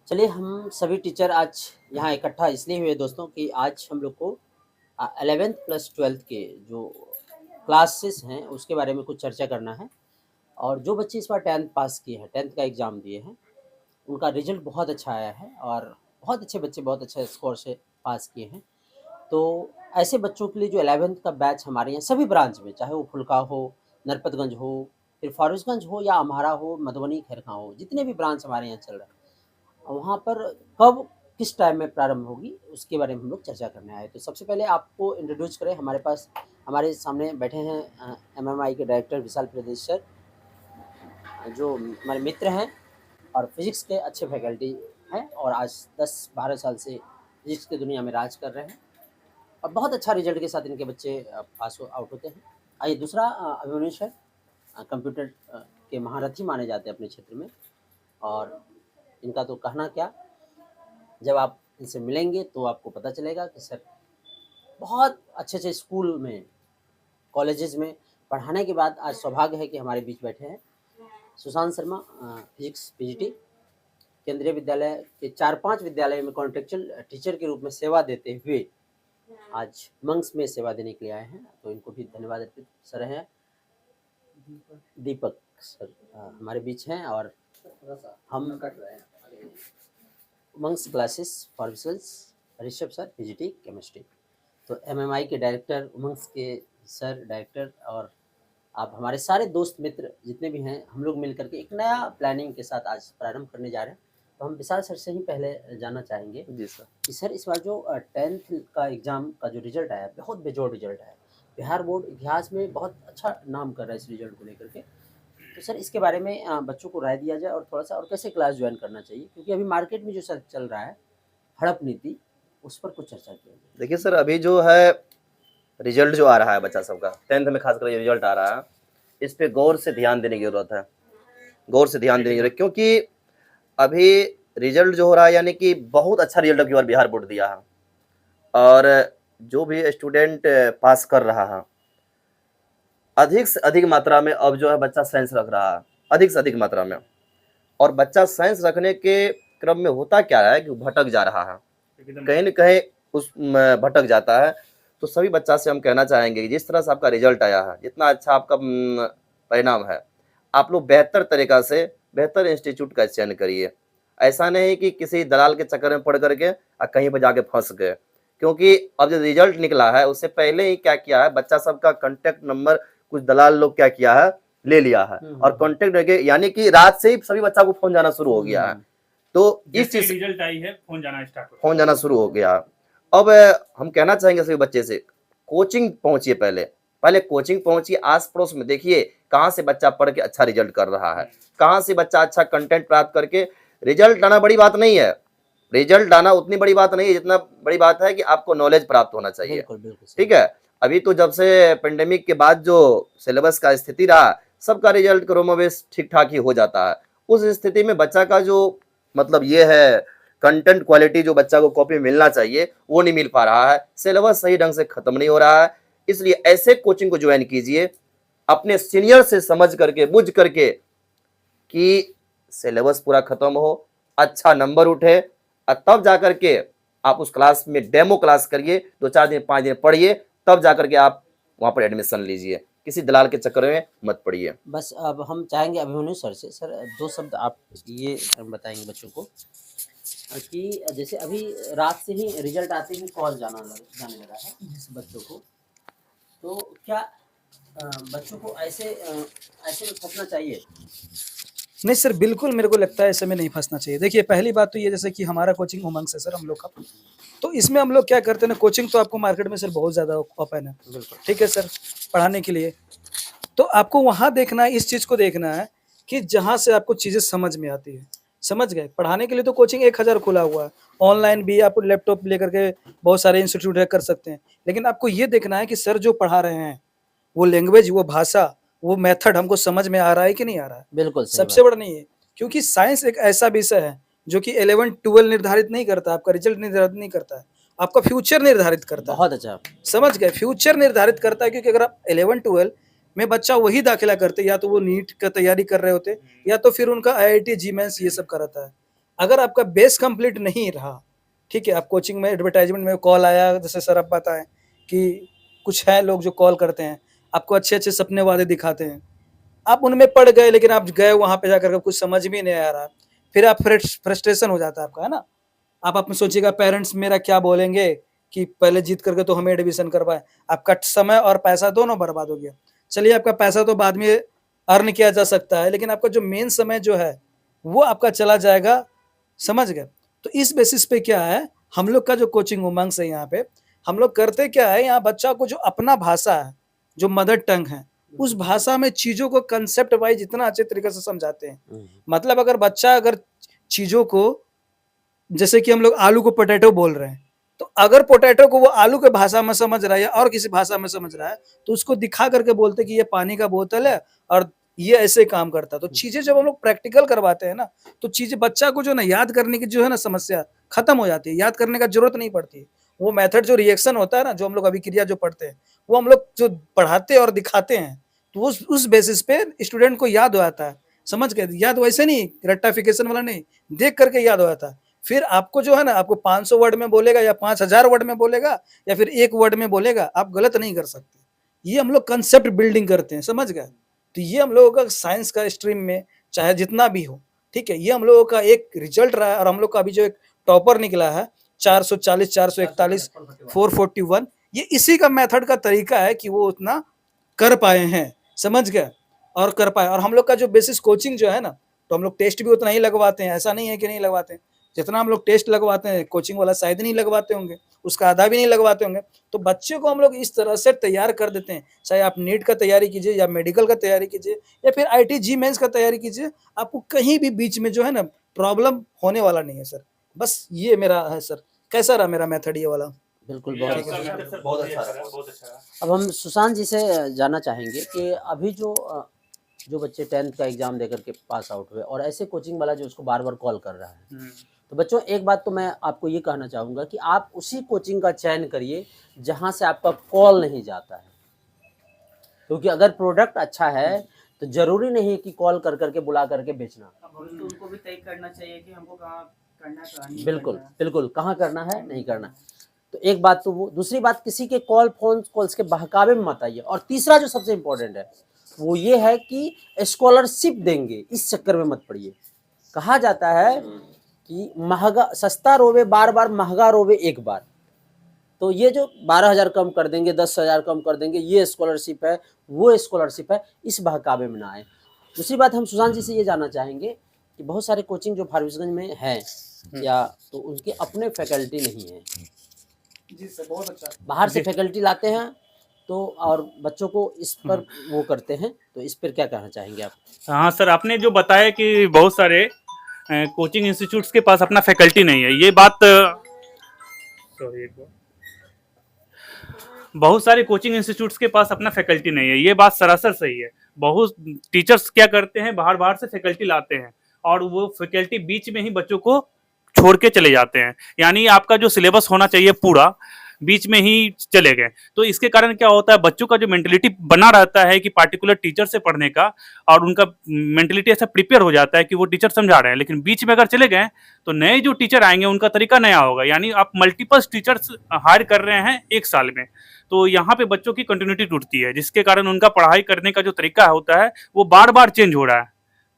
चलिए हम सभी टीचर आज यहाँ इकट्ठा इसलिए हुए दोस्तों कि आज हम लोग को 11th प्लस 12th के जो क्लासेस हैं उसके बारे में कुछ चर्चा करना है। और जो बच्चे इस बार 10th पास किए हैं, 10th का एग्ज़ाम दिए हैं, उनका रिज़ल्ट बहुत अच्छा आया है और बहुत अच्छे बच्चे बहुत अच्छे स्कोर से पास किए हैं। तो ऐसे बच्चों के लिए जो 11th का बैच हमारे यहाँ सभी ब्रांच में, चाहे वो फुल्का हो, नरपतगंज हो, फिर फ़ारबिसगंज हो या अम्हारा हो, मधुबनी, खैरखां हो, जितने भी ब्रांच हमारे यहाँ चल रहे हैं, वहाँ पर कब किस टाइम में प्रारंभ होगी उसके बारे में हम लोग चर्चा करने आए। तो सबसे पहले आपको इंट्रोड्यूस करें, हमारे सामने बैठे हैं एमएमआई के डायरेक्टर विशाल प्रदेश सर, जो हमारे मित्र हैं और फिज़िक्स के अच्छे फैकल्टी हैं और आज 10-12 साल से फिज़िक्स की दुनिया में राज कर रहे हैं और बहुत अच्छा रिजल्ट के साथ इनके बच्चे पास आउट होते हैं। आइए दूसरा अभिमन्यु सर, कंप्यूटर के महारथी माने जाते हैं अपने क्षेत्र में और इनका तो कहना क्या, जब आप इनसे मिलेंगे तो आपको पता चलेगा कि सर बहुत अच्छे-अच्छे स्कूल में, कॉलेजेस में पढ़ाने के बाद आज सौभाग्य है कि हमारे बीच बैठे हैं सुशांत शर्मा, फिजिक्स पीजीटी, केंद्रीय विद्यालय के 4-5 विद्यालय में कॉन्ट्रेक्चुअल टीचर के रूप में सेवा देते हुए आज मंग्स में सेवा देने के लिए आए हैं। तो इनको भी धन्यवाद अर्पित। सर हैं दीपक सर हमारे बीच हैं और हम among classes for whistles, Rishabh sir PGT chemistry. तो एमएमआई के डायरेक्टर, उमंग्स के सर डायरेक्टर और आप हमारे सारे दोस्त मित्र जितने भी हैं, हम लोग मिल करके एक नया प्लानिंग के साथ आज प्रारंभ करने जा रहे हैं। तो हम विशाल सर से ही पहले जानना चाहेंगे जी सर। कि सर इस बार जो 10th का एग्ज़ाम का जो रिज़ल्ट आया, बहुत बेजोड़ रिज़ल्ट आया। बिहार बोर्ड इतिहास में बहुत अच्छा नाम कर रहा है इस रिज़ल्ट को लेकर के। तो सर इसके बारे में बच्चों को राय दिया जाए और थोड़ा-सा और कैसे क्लास जॉइन करना चाहिए? क्योंकि अभी मार्केट में जो सर चल रहा है, हड़प नीति, उस पर कुछ चर्चा किया जाए। देखिए सर, अभी जो है रिजल्ट जो आ रहा है बच्चा सबका 10th में खासकर ये रिजल्ट आ रहा है, इस पे गौर से ध्यान देने की ज़रूरत है। गौर से ध्यान देने की ज़रूरत, क्योंकि अभी रिजल्ट जो हो रहा है यानी कि बहुत अच्छा रिजल्ट की बार बिहार बोर्ड दिया है और जो भी स्टूडेंट पास कर रहा है, अधिक से अधिक मात्रा में अब जो है बच्चा साइंस रख रहा है, अधिक से अधिक मात्रा में। और बच्चा साइंस रखने के क्रम में होता क्या है कि भटक जा रहा है, कहीं न कहीं भटक जाता है। तो सभी बच्चा से हम कहना चाहेंगे कि जिस तरह से आपका रिजल्ट आया है, जितना अच्छा आपका परिणाम है, आप लोग बेहतर तरीक़ा से बेहतर इंस्टीट्यूट का चयन करिए। ऐसा नहीं कि किसी दलाल के चक्कर में पड़ करके कहीं पे जाके फँस गए, क्योंकि अब जो रिजल्ट निकला है उससे पहले ही क्या किया है, बच्चा सबका कॉन्टैक्ट नंबर कुछ दलाल लोग क्या किया है, ले लिया है और कॉन्टैक्ट करके यानी कि रात से ही सभी बच्चा को फ़ोन जाना शुरू हो गया है। तो इस चीज़ रिजल्ट आई है फ़ोन जाना शुरू हो गया। अब हम कहना चाहेंगे सभी बच्चे से, कोचिंग पहुँचिए पहले। पहले कोचिंग पहुँचिए, आस-पड़ोस में देखिए कहाँ से बच्चा पढ़ के अच्छा रिजल्ट कर रहा है, कहाँ से बच्चा अच्छा कंटेंट प्राप्त करके रिजल्ट लाना बड़ी बात नहीं है। रिजल्ट लाना उतनी बड़ी बात नहीं है जितना बड़ी बात है कि आपको नॉलेज प्राप्त होना चाहिए। बिल्कुल, बिल्कुल। ठीक है? अभी तो जब से पैंडेमिक के बाद जो सिलेबस का स्थिति रहा, सबका रिजल्ट कमोबेश ठीक-ठाक ही हो जाता है। उस स्थिति में बच्चा का जो मतलब ये है कंटेंट क्वालिटी जो बच्चा को कॉपी में मिलना चाहिए, वो नहीं मिल पा रहा है। सिलेबस सही ढंग से खत्म नहीं हो रहा है। इसलिए ऐसे कोचिंग को ज्वाइन कीजिए, अपने सीनियर से समझ करके, बुझ करके कि सिलेबस पूरा खत्म हो, अच्छा नंबर उठे और तब जाकर के आप उस क्लास में डेमो क्लास करिए, 2-4 दिन 5 दिन पढ़िए, तब जाकर के आप वहाँ पर एडमिशन लीजिए। किसी दलाल के चक्कर में मत पड़िए। बस अब हम चाहेंगे अभिमन्यु सर से, सर 2 शब्द आप ये बताएँगे बच्चों को कि जैसे अभी रात से ही रिजल्ट आते ही कॉल जाने लगा है जिस बच्चों को, तो क्या बच्चों को ऐसे में फँसना चाहिए? नहीं सर, बिल्कुल मेरे को लगता है ऐसे में नहीं फँसना चाहिए। देखिए पहली बात तो ये, जैसे कि हमारा कोचिंग उमंग से सर हम लोग का, तो इसमें हम लोग क्या करते हैं ना, कोचिंग तो आपको मार्केट में सर बहुत ज़्यादा ओपन है, ठीक है सर, पढ़ाने के लिए। तो आपको वहाँ देखना है, इस चीज़ को देखना है कि जहाँ से आपको चीज़ें समझ में आती है, समझ गए? पढ़ाने के लिए तो कोचिंग 1000 खुला हुआ है, ऑनलाइन भी आप लैपटॉप लेकर के बहुत सारे इंस्टीट्यूट है, कर सकते हैं। लेकिन आपको ये देखना है कि सर जो पढ़ा रहे हैं, वो लैंग्वेज, वो भाषा, वो मेथड हमको समझ में आ रहा है कि नहीं आ रहा है? बिल्कुल सही सबसे बात। बड़ा नहीं है, क्योंकि साइंस एक ऐसा विषय है जो कि 11-12 निर्धारित नहीं करता, आपका रिजल्ट निर्धारित नहीं करता है, आपका फ्यूचर निर्धारित करता है। बहुत अच्छा। समझ गए? फ्यूचर निर्धारित करता है, क्योंकि अगर आप 11-12 में बच्चा वही दाखिला करते, या तो वो नीट का तैयारी कर रहे होते या तो फिर उनका आईआईटी, जी मेंस ये सब कराता है। अगर आपका बेस कंप्लीट नहीं रहा, ठीक है, आप कोचिंग में एडवर्टाइजमेंट में कॉल आया, जैसे सर आप बताएं कि कुछ है लोग जो कॉल करते हैं, आपको अच्छे-अच्छे सपने वादे दिखाते हैं, आप उनमें पड़ गए, लेकिन आप गए वहाँ पे जाकर के कुछ समझ में नहीं आ रहा, फिर आप फ्रस्ट्रेशन हो जाता है आपका, है ना? आप अपने सोचिएगा पेरेंट्स मेरा क्या बोलेंगे कि पहले जीत करके तो हमें एडमिशन करवाए, आपका समय और पैसा दोनों बर्बाद हो गया। चलिए आपका पैसा तो बाद में अर्न किया जा सकता है, लेकिन आपका जो मेन समय जो है, वो आपका चला जाएगा, समझ गए? तो इस बेसिस पे क्या है, हम लोग का जो कोचिंग उमंग्स है यहाँ पे, हम लोग करते क्या है, यहाँ बच्चा को जो अपना भाषा है, जो मदर टंग है, उस भाषा में चीज़ों को कांसेप्ट वाइज़ इतना अच्छे तरीके से समझाते हैं। मतलब अगर बच्चा अगर चीज़ों को, जैसे कि हम लोग आलू को पोटैटो बोल रहे हैं, तो अगर पोटैटो को वो आलू के भाषा में समझ रहा है या और किसी भाषा में समझ रहा है, तो उसको दिखा करके बोलते कि ये पानी का बोतल है और ये ऐसे काम करता है। तो चीज़ें जब हम लोग प्रैक्टिकल करवाते हैं ना, तो चीज़ें बच्चा को जो ना याद करने की जो है ना समस्या खत्म हो जाती है, याद करने का ज़रूरत नहीं पड़ती है। वो मेथड जो रिएक्शन होता है ना, जो हम लोग अभिक्रिया जो पढ़ते हैं, वो हम लोग जो पढ़ाते और दिखाते हैं, तो उस बेसिस पे स्टूडेंट को याद हो आता है, समझ गए? याद वैसे नहीं, रट्टाफिकेशन वाला नहीं, देख करके याद हो जाता है। फिर आपको जो है ना, आपको 500 वर्ड में बोलेगा या 5000 वर्ड में बोलेगा या फिर 1 वर्ड में बोलेगा, आप गलत नहीं कर सकते। ये हम लोग कांसेप्ट बिल्डिंग करते हैं, समझ गए? तो ये हम लोगों का साइंस का स्ट्रीम में चाहे जितना भी हो, ठीक है? ये हम लोगों का एक रिजल्ट रहा है और हम लोग का अभी जो एक टॉपर निकला है 440, 441, 441, ये इसी का मेथड का तरीका है कि वो उतना कर पाए हैं, समझ गए? और कर पाए। और हम लोग का जो बेसिस कोचिंग जो है ना, तो हम लोग टेस्ट भी उतना ही लगवाते हैं, ऐसा नहीं है कि नहीं लगवाते हैं। जितना हम लोग टेस्ट लगवाते हैं, कोचिंग वाला शायद नहीं लगवाते होंगे, उसका आधा भी नहीं लगवाते होंगे। तो बच्चे को हम लोग इस तरह से तैयार कर देते हैं, चाहे आप नीट का तैयारी कीजिए या मेडिकल का तैयारी कीजिए या फिर आईटी जी मेंस का तैयारी कीजिए, आपको कहीं भी बीच में जो है ना प्रॉब्लम होने वाला नहीं है सर। बस ये मेरा है सर। कैसा रहा मेरा मेथड ये वाला? बिल्कुल, ये बहुत आपका अच्छा। मेथड सर बहुत अच्छा रहा, बहुत अच्छा रहा। अब हम सुशांत जी से जानना चाहेंगे कि अभी जो बच्चे 10th का एग्ज़ाम देकर के पास आउट हुए और ऐसे कोचिंग वाला जो उसको बार-बार कॉल कर रहा है। तो बच्चों एक बात तो मैं आपको ये कहना चाहूँगा कि आप उसी कोचिंग का चयन करिए जहाँ से आपका कॉल नहीं जाता है। क्योंकि अगर प्रोडक्ट अच्छा है तो ज़रूरी नहीं कि कॉल कर कर के बुला करके बेचना। तो उनको भी तय करना चाहिए कि हमको कहाँ करना है, कहाँ नहीं बिल्कुल, करना है। बिल्कुल, कहाँ करना है, नहीं करना है। तो एक बात तो वो, दूसरी बात किसी के फ़ोन कॉल्स के बहकावे में मत आइए। और तीसरा जो सबसे इम्पोर्टेंट है, वो ये है कि स्कॉलरशिप देंगे, इस चक्कर में मत पड़िए। कहा जाता है कि महँगा सस्ता रोवे बार-बार, महँगा रोवे एक बार। तो ये जो 12,000 कम कर देंगे, 10,000 कम कर देंगे, ये स्कॉलरशिप है, वो स्कॉलरशिप है, इस बहकावे में ना आएँ। दूसरी बात हम सुशांत जी से ये जानना चाहेंगे कि बहुत सारे कोचिंग जो फारबिसगंज में हैं या तो उनके अपने फैकल्टी नहीं है। जी सर, बहुत अच्छा। बाहर से फैकल्टी लाते हैं तो और बच्चों को इस पर वो करते हैं, तो इस पर क्या कहना चाहेंगे आप? हाँ सर, आपने जो बताया कि बहुत सारे कोचिंग इंस्टीट्यूट्स के पास अपना फैकल्टी नहीं है, ये बात सॉरी बहुत सारे कोचिंग इंस्टीट्यूट्स के पास अपना फैकल्टी नहीं है, ये बात सरासर सही है। बहुत टीचर्स क्या करते हैं, बाहर से फैकल्टी लाते हैं और वो फैकल्टी बीच में ही बच्चों को छोड़ के चले जाते हैं। यानी आपका जो सिलेबस होना चाहिए पूरा बीच में ही चले गए। तो इसके कारण क्या होता है, बच्चों का जो मेंटलिटी बना रहता है कि पार्टिकुलर टीचर से पढ़ने का, और उनका मेंटलिटी ऐसा प्रिपेयर हो जाता है कि वो टीचर समझा रहे हैं, लेकिन बीच में अगर चले गए तो नए जो टीचर आएंगे उनका तरीका नया होगा। यानी आप मल्टीपल टीचर्स हायर कर रहे हैं एक साल में, तो यहाँ पे बच्चों की कंटिन्यूटी टूटती है, जिसके कारण उनका पढ़ाई करने का जो तरीका होता है वो बार बार चेंज हो रहा है।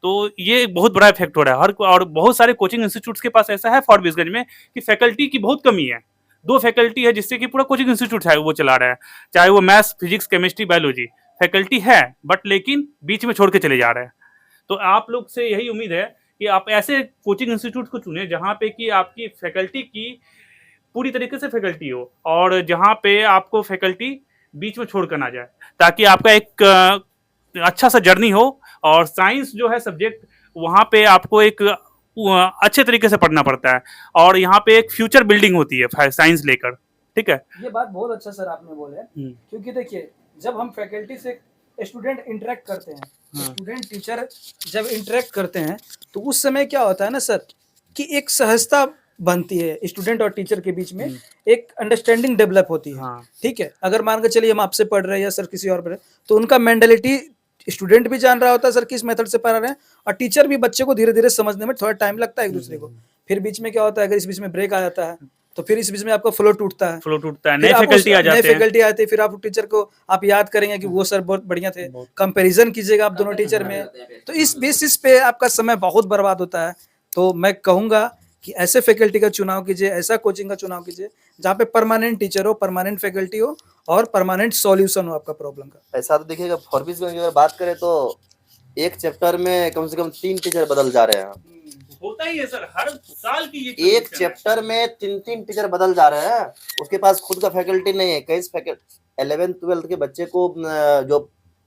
तो ये बहुत बड़ा इफेक्ट हो रहा है हर और बहुत सारे कोचिंग इंस्टीट्यूट्स के पास ऐसा है फारबिसगंज में कि फैकल्टी की बहुत कमी है। 2 फैकल्टी है जिससे कि पूरा कोचिंग इंस्टीट्यूट है वो चला रहा है, चाहे वो maths, physics, chemistry, biology faculty है, बट लेकिन बीच में छोड़ के चले जा रहे हैं। तो आप लोग से यही उम्मीद है कि आप ऐसे कोचिंग इंस्टीट्यूट को चुने जहाँ पे कि आपकी फैकल्टी की पूरी तरीके से फैकल्टी हो और जहाँ पे आपको फैकल्टी बीच में छोड़ कर ना जाए, ताकि आपका एक अच्छा सा जर्नी हो। और साइंस जो है सब्जेक्ट, वहाँ पे आपको एक अच्छे तरीके से पढ़ना पड़ता है और यहाँ पे एक फ्यूचर बिल्डिंग होती है साइंस लेकर। ठीक है, ये बात बहुत अच्छा सर आपने बोले, क्योंकि देखिए जब हम फैकल्टी से स्टूडेंट इंटरेक्ट करते हैं, स्टूडेंट टीचर जब इंटरेक्ट करते हैं तो उस समय क्या होता है ना सर कि एक सहजता बनती है स्टूडेंट और टीचर के बीच में, एक अंडरस्टैंडिंग डेवलप होती है। हाँ। ठीक है, अगर मान के चलिए हम आपसे पढ़ रहे हैं या सर किसी और पढ़ रहे हैं, तो उनका मेंटलिटी स्टूडेंट भी जान रहा होता है सर किस मेथड से पढ़ा रहे हैं, और टीचर भी बच्चे को धीरे धीरे समझने में थोड़ा टाइम लगता है एक दूसरे को। फिर बीच में क्या होता है, अगर इस बीच में ब्रेक आ जाता है तो फिर इस बीच में आपका फ्लो टूटता है, फ्लो टूटता है, फिर नए आप फैकल्टी आ नए जाते हैं। फैकल्टी आते हैं, फिर आप टीचर को आप याद करेंगे कि वो सर बहुत बढ़िया थे, कंपैरिजन कीजिएगा आप दोनों टीचर में, तो इस बेसिस पे आपका समय बहुत बर्बाद होता है। तो मैं कहूंगा कि ऐसे फैकल्टी का चुनाव कीजिए, ऐसा कोचिंग का चुनाव कीजिए जहाँ पे परमानेंट टीचर हो, परमानेंट फैकल्टी हो और परमानेंट सॉल्यूशन हो आपका प्रॉब्लम का। ऐसा तो देखिएगा, फॉरबिस की अगर बात करें तो एक चैप्टर में कम से कम 3 टीचर बदल जा रहे हैं। होता ही है सर, हर साल की ये एक condition है। चैप्टर में 3 टीचर बदल जा रहे हैं, उसके पास खुद का फैकल्टी नहीं है। कई 11th 12th के बच्चे को जो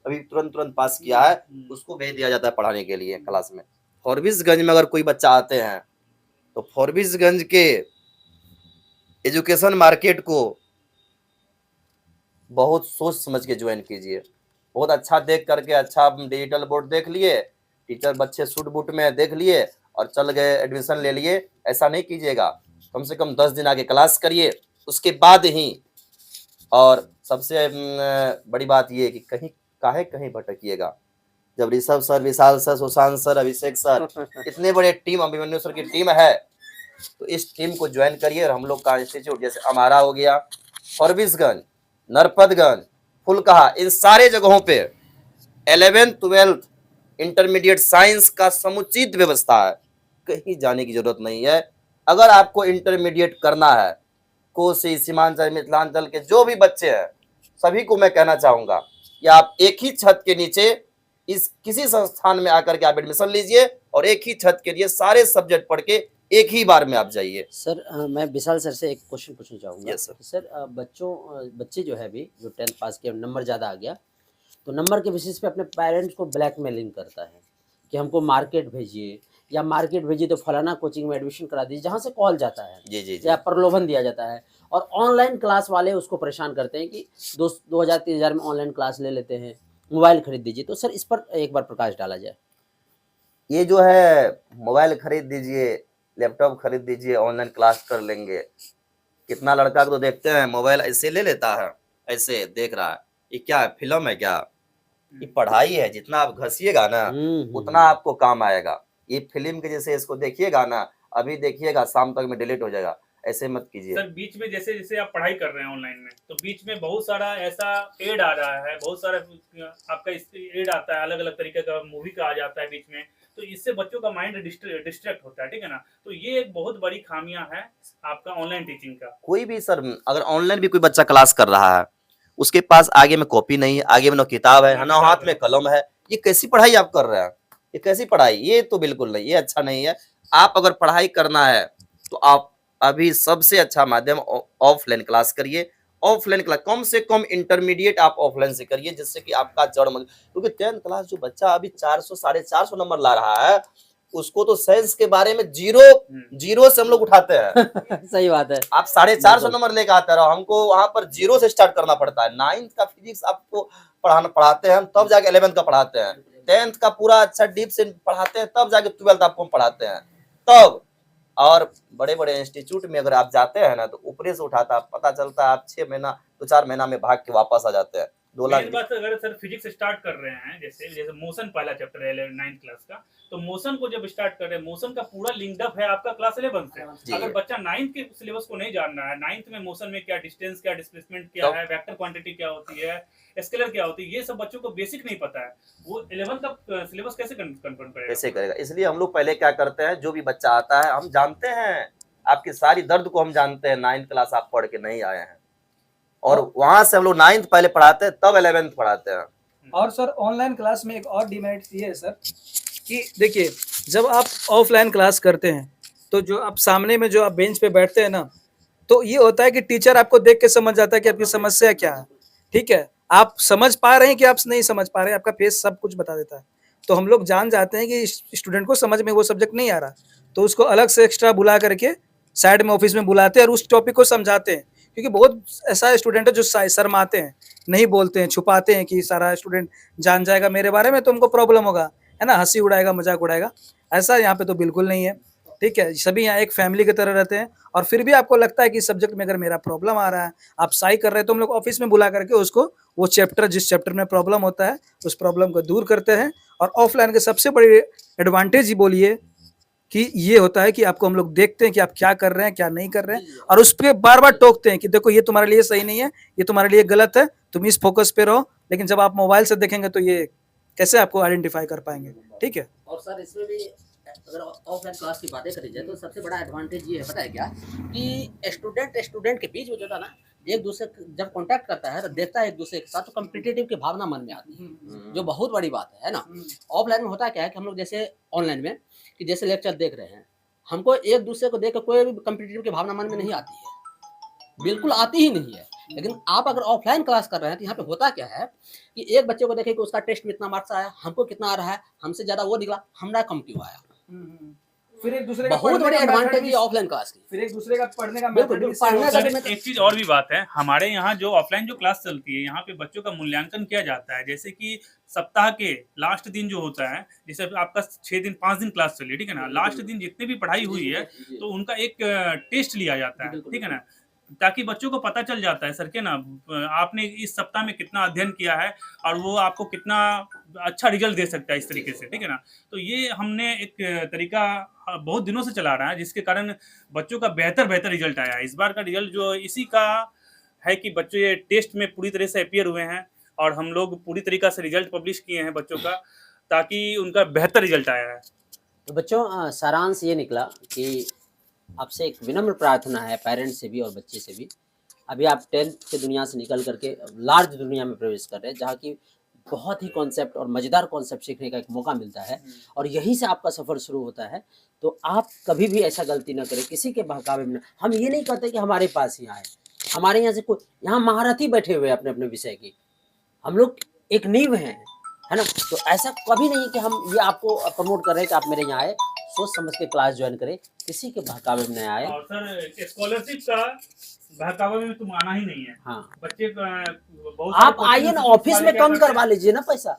अभी तुरंत पास किया है उसको भेज दिया जाता है पढ़ाने के लिए क्लास में। फॉरबिसगंज में अगर कोई बच्चा आते हैं तो फॉरबिसगंज के एजुकेशन मार्केट को बहुत सोच समझ के ज्वाइन कीजिए। बहुत अच्छा देख करके, अच्छा डिजिटल बोर्ड देख लिए, टीचर बच्चे सूट बूट में देख लिए और चल गए एडमिशन ले लिए, ऐसा नहीं कीजिएगा। कम से कम 10 दिन आगे क्लास करिए, उसके बाद ही। और सबसे बड़ी बात ये कि कहीं भटकिएगा। जब ऋषभ सर, विशाल सर, सुशांत सर, अभिषेक सर, इतने बड़े टीम, अभिमन्यु सर की टीम है, तो इस टीम को ज्वाइन करिए। और हम लोग का इंस्टीट्यूट जैसे हमारा हो गया, फॉरबिसगंज, नरपतगंज, फुलकहा, इन सारे जगहों पे 11th 12th इंटरमीडिएट साइंस का समुचित व्यवस्था है, कहीं जाने की जरूरत नहीं है। अगर आपको इंटरमीडिएट करना है, कोसी, सीमांचल, मिथिलांचल के जो भी बच्चे हैं, सभी को मैं कहना चाहूंगा कि आप एक ही छत के नीचे इस किसी संस्थान में आकर के आप एडमिशन लीजिए और एक ही छत के लिए सारे सब्जेक्ट पढ़ के एक ही बार में आप जाइए। सर मैं विशाल सर से एक क्वेश्चन पूछना चाहूँगा। Yes, sir. सर बच्चे जो है अभी जो 10th पास किया, नंबर ज़्यादा आ गया, तो नंबर के बेसिस पे अपने पेरेंट्स को ब्लैकमेलिंग करता है कि हमको मार्केट भेजिए, या मार्केट भेजिए तो फलाना कोचिंग में एडमिशन करा दीजिए, जहाँ से कॉल जाता है जी जी जी। या प्रलोभन दिया जाता है। और ऑनलाइन क्लास वाले उसको परेशान करते हैं कि 2,000-3,000 में ऑनलाइन क्लास ले लेते हैं, मोबाइल खरीद दीजिए। तो सर इस पर एक बार प्रकाश डाला जाए। ये जो है मोबाइल खरीद दीजिए, लैपटॉप खरीद दीजिए, ऑनलाइन क्लास कर लेंगे। कितना लड़का को तो देखते हैं मोबाइल ऐसे ले लेता है, ऐसे देख रहा है, ये क्या है, फिल्म है क्या? ये पढ़ाई है, जितना आप घसिएगा ना उतना आपको काम आएगा। ये फिल्म के जैसे इसको देखिएगा ना, अभी देखिएगा शाम तक में डिलीट हो जाएगा, ऐसे मत कीजिए। सर बीच में जैसे जैसे आप पढ़ाई कर रहे हैं ऑनलाइन में, तो बीच में बहुत सारा ऐसा एड आ रहा है, बहुत सारा आपका एड आता है, अलग अलग तरीके का मूवी का आ जाता है बीच में, तो इससे बच्चों का माइंड डिस्ट्रैक्ट होता है, ठीक है ना। तो ये एक बहुत बड़ी खामियां है आपका ऑनलाइन टीचिंग का। कोई भी सर, अगर ऑनलाइन भी कोई बच्चा क्लास कर रहा है, उसके पास आगे में कॉपी नहीं है, आगे में ना किताब है ना हाथ में कलम है, ये कैसी पढ़ाई आप कर रहे हैं? ये कैसी पढ़ाई? ये तो बिल्कुल नहीं, ये अच्छा नहीं है। आप अगर पढ़ाई करना है तो आप अभी सबसे अच्छा माध्यम ऑफलाइन क्लास करिए। ऑफलाइन क्लास कम से कम इंटरमीडिएट आप ऑफलाइन से करिए, जिससे कि आपका जड़ मजबूत, क्योंकि 10th क्लास जो बच्चा अभी 400 450 नंबर ला रहा है, उसको तो साइंस के बारे में जीरो से हम लोग उठाते हैं। सही बात है। आप 450 नंबर लेके आते रहो, हमको वहां पर जीरो से स्टार्ट करना पड़ता है। 9th का फिजिक्स आपको पढ़ाते हैं हम, तब जाके 11th का पढ़ाते हैं। 10th का पूरा अच्छा डीप से पढ़ाते हैं, तब जाके 12th आपको पढ़ाते हैं तब। और बड़े बड़े इंस्टीट्यूट में अगर आप जाते हैं ना, तो ऊपरे से उठाता पता चलता है आप 6 महीना 2-4 महीना में भाग के वापस आ जाते हैं। 2 लाख। मेन बात, अगर सर फिजिक्स स्टार्ट कर रहे हैं, जैसे मोशन पहला चैप्टर है 9th क्लास का, तो मोशन को जब स्टार्ट कर रहे हैं, मोशन का पूरा लिंक्ड अप है आपका क्लास 11 से। अगर बच्चा 9th के सिलेबस को नहीं जान रहा है, 9th में मोशन में क्या डिस्टेंस, क्या डिस्प्लेसमेंट क्या है, वेक्टर क्वांटिटी क्या होती है, स्केलर क्या होती है, ये सब बच्चों को बेसिक नहीं पता है, वो 11th का सिलेबस कैसे कंफर्म करेगा? कैसे करेगा? इसलिए हम लोग पहले क्या करते हैं, जो भी बच्चा आता है हम जानते हैं, आपकी सारी दर्द को हम जानते हैं। 9th क्लास आप पढ़ के नहीं आए हैं, और वहां से हम लोग 9th पहले पढ़ाते हैं, तब 11th पढ़ाते हैं। और सर ऑनलाइन क्लास में एक और डिमेरिट ये है सर कि देखिए, जब आप ऑफलाइन क्लास करते हैं तो जो आप सामने में जो आप बेंच पे बैठते हैं ना, तो ये होता है कि टीचर आपको देख के समझ जाता है कि आपकी समस्या क्या है, ठीक है। आप समझ पा रहे हैं कि आप नहीं समझ पा रहे हैं, आपका फेस सब कुछ बता देता है। तो हम लोग जान जाते हैं कि स्टूडेंट को समझ में वो सब्जेक्ट नहीं आ रहा, तो उसको अलग से एक्स्ट्रा बुला करके साइड में ऑफिस में बुलाते हैं और उस टॉपिक को समझाते हैं। क्योंकि बहुत ऐसा स्टूडेंट है जो शर्माते हैं, नहीं बोलते हैं, छुपाते हैं कि सारा स्टूडेंट जान जाएगा मेरे बारे में तो उनको प्रॉब्लम होगा, है ना, हंसी उड़ाएगा, मजाक उड़ाएगा। ऐसा यहाँ पे तो बिल्कुल नहीं है। ठीक है, सभी यहाँ एक फैमिली की तरह रहते हैं और फिर भी आपको लगता है कि इस सब्जेक्ट में अगर मेरा प्रॉब्लम आ रहा है, आप सही कर रहे हैं, तो हम लोग ऑफिस में बुला करके उसको वो चैप्टर जिस चैप्टर में प्रॉब्लम होता है, उस प्रॉब्लम को दूर करते हैं। और ऑफलाइन के सबसे बड़ी एडवांटेज ही बोलिए कि ये होता है कि आपको हम लोग देखते हैं कि आप क्या कर रहे हैं, क्या नहीं कर रहे हैं, और उस पे बार-बार टोकते हैं कि देखो ये तुम्हारे लिए सही नहीं है, ये तुम्हारे लिए गलत है, तुम इस फोकस पे रहो। लेकिन जब आप मोबाइल से देखेंगे तो ये कैसे आपको आइडेंटिफाई कर पाएंगे, ठीक है। और सर इसमें भी अगर ऑफलाइन क्लास की बातें करी जाए तो सबसे बड़ा एडवांटेज ये है, पता है क्या, कि स्टूडेंट के बीच में जो था ना, एक दूसरे जब कांटेक्ट करता है तो देखता है एक दूसरे के साथ, तो कम्पिटिटिव की भावना मन में आती है, जो बहुत बड़ी बात है ना। ऑफलाइन में होता क्या है कि हम लोग जैसे ऑनलाइन में कि जैसे लेक्चर देख रहे हैं, हमको एक दूसरे को देख कर कोई भी कम्पिटिटिव की भावना मन में नहीं आती है, बिल्कुल आती ही नहीं है। लेकिन आप अगर ऑफलाइन क्लास कर रहे हैं तो यहाँ पे होता क्या है कि एक बच्चे को देखें कि उसका टेस्ट में इतना मार्क्स आया, हमको कितना आ रहा है, हमसे ज्यादा वो निकला, हमरा कम क्यों आया। फिर एक दूसरे का बहुत बड़ी एडवांटेज है ऑफलाइन क्लास की। फिर एक दूसरे का पढ़ने का बिल्कुल, method भी पढ़ने का सर, भी मतलब एक चीज और भी बात है, हमारे यहाँ जो ऑफलाइन जो क्लास चलती है, यहाँ पे बच्चों का मूल्यांकन किया जाता है। जैसे कि सप्ताह के लास्ट दिन जो होता है, जैसे आपका 6 दिन 5 दिन क्लास चली, ठीक है ना, लास्ट दिन जितने भी पढ़ाई हुई है तो उनका एक टेस्ट लिया जाता है, ठीक है ना, ताकि बच्चों को पता चल जाता है सर के ना आपने इस सप्ताह में कितना अध्ययन किया है और वो आपको कितना अच्छा रिजल्ट दे सकता है इस तरीके से, ठीक है ना। तो ये हमने एक तरीका बहुत दिनों से चला रहा है, जिसके कारण बच्चों का बेहतर रिजल्ट आया है। इस बार का रिजल्ट जो इसी का है कि बच्चे ये टेस्ट में पूरी तरह से अपियर हुए हैं और हम लोग पूरी तरीका से रिजल्ट पब्लिश किए हैं बच्चों का, ताकि उनका बेहतर रिजल्ट आया है। तो बच्चों सारांश ये निकला कि आपसे एक विनम्र प्रार्थना है, पेरेंट्स से भी और बच्चे से भी। अभी आप 10th की दुनिया से निकल करके लार्ज दुनिया में प्रवेश कर रहे हैं, जहाँ की बहुत ही कॉन्सेप्ट और मज़ेदार कॉन्सेप्ट सीखने का एक मौका मिलता है, और यहीं से आपका सफ़र शुरू होता है। तो आप कभी भी ऐसा गलती ना करें, किसी के बहकावे में हम ये नहीं कहते कि हमारे पास ही आए, हमारे यहाँ से कोई, यहाँ महारथी बैठे हुए हैं अपने अपने विषय की, हम लोग एक नींव हैं, है ना। तो ऐसा कभी नहीं कि हम ये आपको प्रमोट कर रहे हैं कि आप मेरे यहाँ आए, सोच समझ के क्लास ज्वाइन करें, किसी के बहकावे में न आए। और सर स्कॉलरशिप का बहकावे में तुम आना ही नहीं है। हाँ, बच्चे बहुत आप आइए ना ऑफिस में कम करवा लीजिए ना पैसा।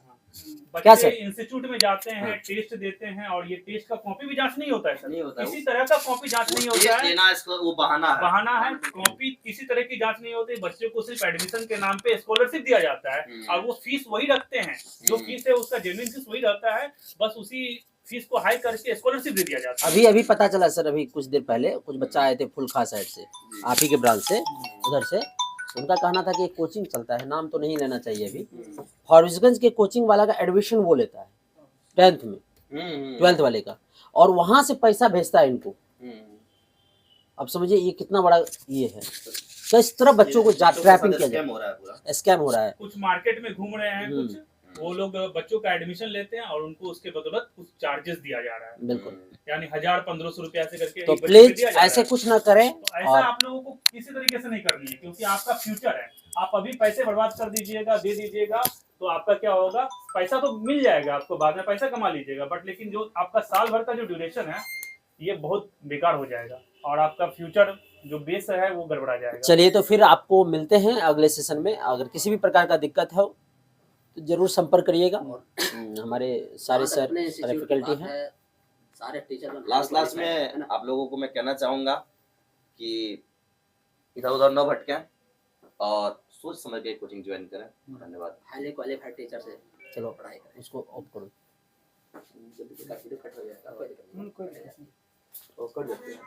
क्या बच्चे सर? इंस्टीट्यूट में जाते हैं, हाँ। टेस्ट देते हैं, और ये टेस्ट का कॉपी भी जांच नहीं होता है सर, नहीं होता है, किसी तरह का कॉपी जांच नहीं होता है, लेना इसको वो बहाना है। बहाना है। कॉपी किसी तरह की जांच नहीं होती, बच्चों को सिर्फ एडमिशन के नाम पे स्कॉलरशिप दिया जाता है और वो फीस वही रखते हैं, जो फीस है उसका जेन्युइन फीस वही रहता है, बस उसी फीस को हाई करके स्कॉलरशिप दे दिया जाता है। अभी पता चला सर, अभी कुछ देर पहले कुछ बच्चा आए थे फुलखा साइड से, आप ही के ब्रांच से, उधर से। उनका कहना था कि एक कोचिंग चलता है, नाम तो नहीं लेना चाहिए अभी, फॉरबिसगंज के कोचिंग वाला का एडमिशन वो लेता है 10th में, 12th वाले का, और वहां से पैसा भेजता है इनको। अब समझिए ये कितना बड़ा ये है, किस तरह बच्चों को ट्रैपिंग किया जाए, स्कैम हो रहा है। कुछ मार्केट में घूम रहे हैं, कुछ वो लोग बच्चों का एडमिशन लेते हैं और उनको उसके बदौलत कुछ चार्जेस दिया जा रहा है, बिल्कुल, यानी 1000-1500 रुपया से करके तो एक बच्चे को प्लीज दिया जा रहा ऐसे है। कुछ ना करें। तो ऐसा और आप लोगों को किसी तरीके से नहीं करनी है, क्योंकि आपका फ्यूचर है। आप अभी पैसे बर्बाद कर दीजिएगा, दे दीजिएगा, तो आपका क्या होगा, पैसा तो मिल जाएगा आपको, बाद में पैसा कमा लीजिएगा, बट लेकिन जो आपका साल भर का जो ड्यूरेशन है ये बहुत बेकार हो जाएगा और आपका फ्यूचर जो बेस है वो गड़बड़ा जाएगा। चलिए, तो फिर आपको मिलते हैं अगले सेशन में। अगर किसी भी प्रकार का दिक्कत हो तो जरूर संपर्क करिएगा। हमारे सारे सर, सारे फैकल्टी हैं, सारे टीचर। लास्ट में आप लोगों को मैं कहना चाहूंगा कि इधर उधर न भटकें और सोच समझ के कोचिंग ज्वाइन करें। धन्यवाद। हाईली क्वालिफाइड टीचर से चलो पढ़ाई करें। उसको ऑफ करो, वीडियो कट हो जाएगा, कोई दिक्कत नहीं। कोई दिक्कत नहीं। वो कर देते हैं।